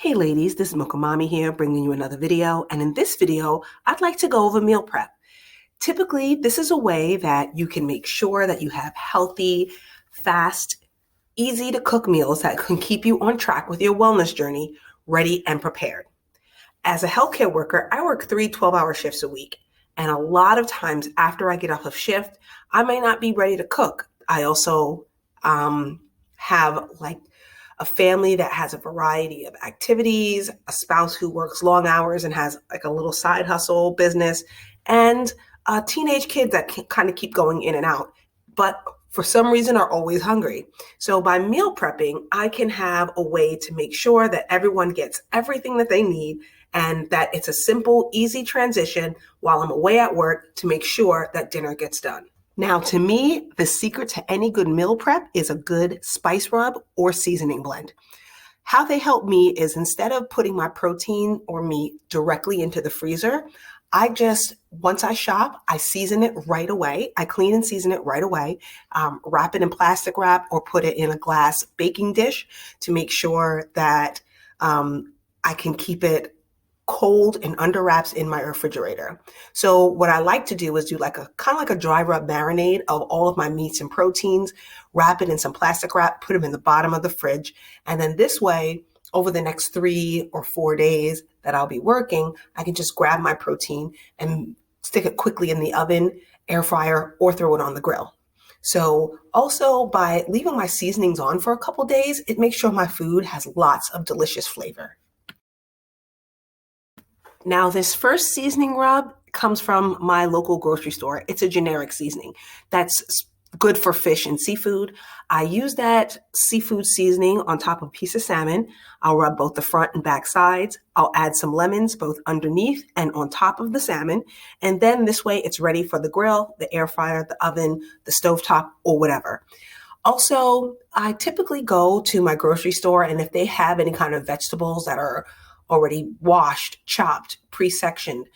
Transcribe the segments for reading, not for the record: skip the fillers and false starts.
Hey ladies, this is Mocha Mommy here bringing you another video, and in this video I'd like to go over meal prep. Typically, this is a way that you can make sure that you have healthy, fast, easy to cook meals that can keep you on track with your wellness journey, ready and prepared. As a healthcare worker, I work 3 12-hour shifts a week, and a lot of times after I get off of shift, I may not be ready to cook. I also have a family that has a variety of activities, a spouse who works long hours and has like a little side hustle business, and teenage kids that can kind of keep going in and out, but for some reason are always hungry. So by meal prepping, I can have a way to make sure that everyone gets everything that they need and that it's a simple, easy transition while I'm away at work to make sure that dinner gets done. Now, to me, the secret to any good meal prep is a good spice rub or seasoning blend. How they help me is instead of putting my protein or meat directly into the freezer, once I shop, I season it right away. I clean and season it right away, wrap it in plastic wrap or put it in a glass baking dish to make sure that I can keep it cold and under wraps in my refrigerator. So what I like to do is do kind of like a dry rub marinade of all of my meats and proteins, wrap it in some plastic wrap, put them in the bottom of the fridge. And then this way, over the next 3 or 4 days that I'll be working, I can just grab my protein and stick it quickly in the oven, air fryer, or throw it on the grill. So also by leaving my seasonings on for a couple days, it makes sure my food has lots of delicious flavor. Now, this first seasoning rub comes from my local grocery store. It's a generic seasoning that's good for fish and seafood. I use that seafood seasoning on top of a piece of salmon. I'll rub both the front and back sides. I'll add some lemons both underneath and on top of the salmon. And then this way it's ready for the grill, the air fryer, the oven, the stovetop, or whatever. Also, I typically go to my grocery store, and if they have any kind of vegetables that are already washed, chopped, pre-sectioned.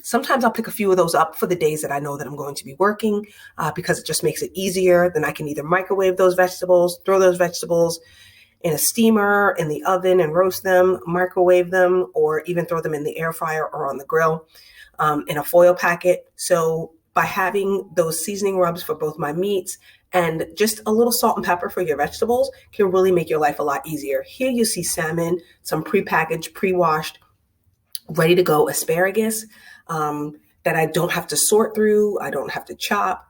Sometimes I'll pick a few of those up for the days that I know that I'm going to be working because it just makes it easier. Then I can either microwave those vegetables, throw those vegetables in a steamer, in the oven and roast them, microwave them, or even throw them in the air fryer or on the grill in a foil packet. So by having those seasoning rubs for both my meats and just a little salt and pepper for your vegetables can really make your life a lot easier. Here you see salmon, some pre-packaged, pre-washed, ready to go asparagus that I don't have to sort through. I don't have to chop.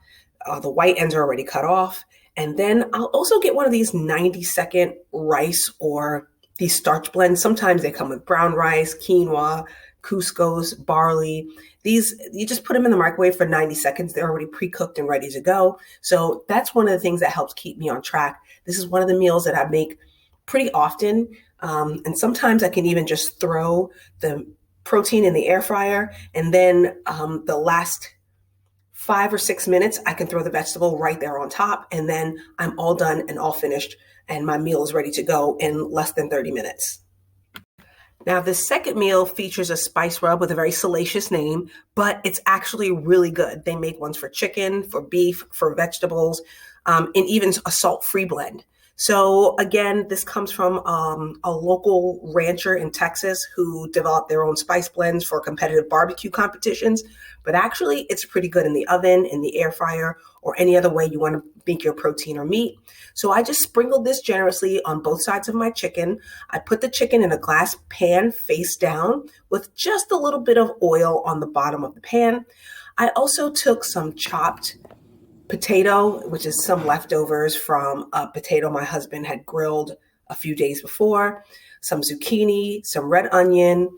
The white ends are already cut off. And then I'll also get one of these 90-second rice or these starch blends. Sometimes they come with brown rice, quinoa, couscous, barley. These, you just put them in the microwave for 90 seconds. They're already pre-cooked and ready to go. So that's one of the things that helps keep me on track. This is one of the meals that I make pretty often. And sometimes I can even just throw the protein in the air fryer. And then the last 5 or 6 minutes, I can throw the vegetable right there on top. And then I'm all done and all finished. And my meal is ready to go in less than 30 minutes. Now, this second meal features a spice rub with a very salacious name, but it's actually really good. They make ones for chicken, for beef, for vegetables, and even a salt-free blend. So again, this comes from a local rancher in Texas who developed their own spice blends for competitive barbecue competitions. But actually, it's pretty good in the oven, in the air fryer, or any other way you want to make your protein or meat. So I just sprinkled this generously on both sides of my chicken. I put the chicken in a glass pan face down with just a little bit of oil on the bottom of the pan. I also took some chopped potato, which is some leftovers from a potato my husband had grilled a few days before, some zucchini, some red onion,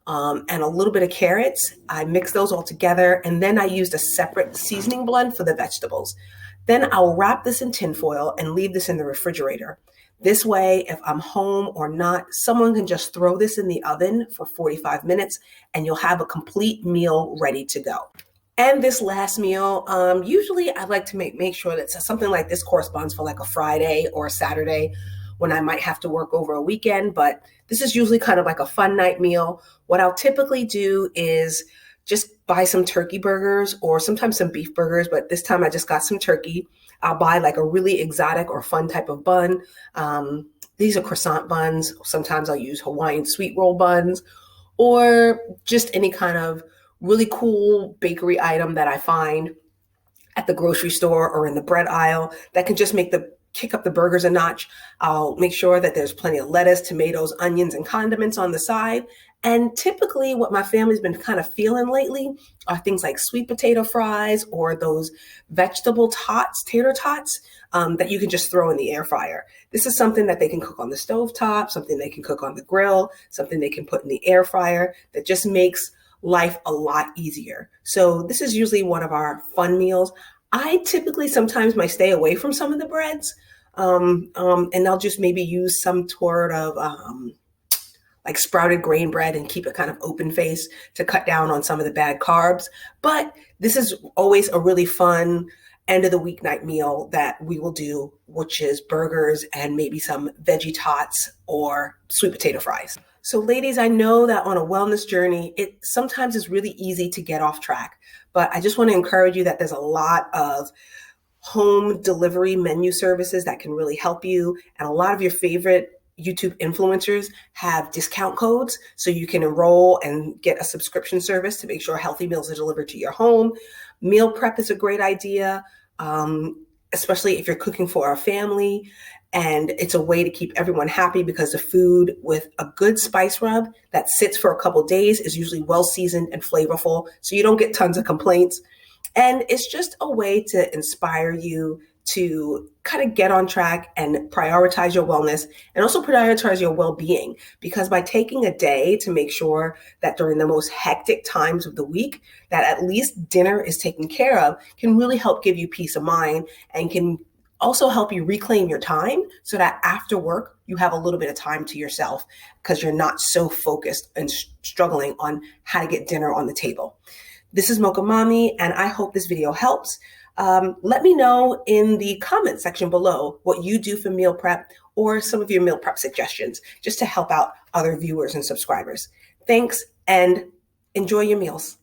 and a little bit of carrots. I mixed those all together, and then I used a separate seasoning blend for the vegetables. Then I'll wrap this in tin foil and leave this in the refrigerator. This way, if I'm home or not, someone can just throw this in the oven for 45 minutes, and you'll have a complete meal ready to go. And this last meal, usually I like to make sure that something like this corresponds for like a Friday or a Saturday when I might have to work over a weekend, but this is usually kind of like a fun night meal. What I'll typically do is just buy some turkey burgers or sometimes some beef burgers, but this time I just got some turkey. I'll buy like a really exotic or fun type of bun. These are croissant buns. Sometimes I'll use Hawaiian sweet roll buns or just any kind of really cool bakery item that I find at the grocery store or in the bread aisle that can just kick up the burgers a notch. I'll make sure that there's plenty of lettuce, tomatoes, onions, and condiments on the side. And typically what my family's been kind of feeling lately are things like sweet potato fries or those vegetable tater tots that you can just throw in the air fryer. This is something that they can cook on the stove top, something they can cook on the grill, something they can put in the air fryer that just makes life a lot easier. So this is usually one of our fun meals. I typically sometimes might stay away from some of the breads, and I'll just maybe use some sort of like sprouted grain bread and keep it kind of open face to cut down on some of the bad carbs. But this is always a really fun end of the weeknight meal that we will do, which is burgers and maybe some veggie tots or sweet potato fries. So ladies, I know that on a wellness journey, it sometimes is really easy to get off track, but I just want to encourage you that there's a lot of home delivery menu services that can really help you. And a lot of your favorite YouTube influencers have discount codes, so you can enroll and get a subscription service to make sure healthy meals are delivered to your home. Meal prep is a great idea, especially if you're cooking for a family. And it's a way to keep everyone happy because the food with a good spice rub that sits for a couple days is usually well seasoned and flavorful, so you don't get tons of complaints. And it's just a way to inspire you to kind of get on track and prioritize your wellness and also prioritize your well-being. Because by taking a day to make sure that during the most hectic times of the week, that at least dinner is taken care of, can really help give you peace of mind and can also help you reclaim your time so that after work, you have a little bit of time to yourself because you're not so focused and struggling on how to get dinner on the table. This is Mocha Mommy, and I hope this video helps. Let me know in the comment section below what you do for meal prep or some of your meal prep suggestions, just to help out other viewers and subscribers. Thanks, and enjoy your meals.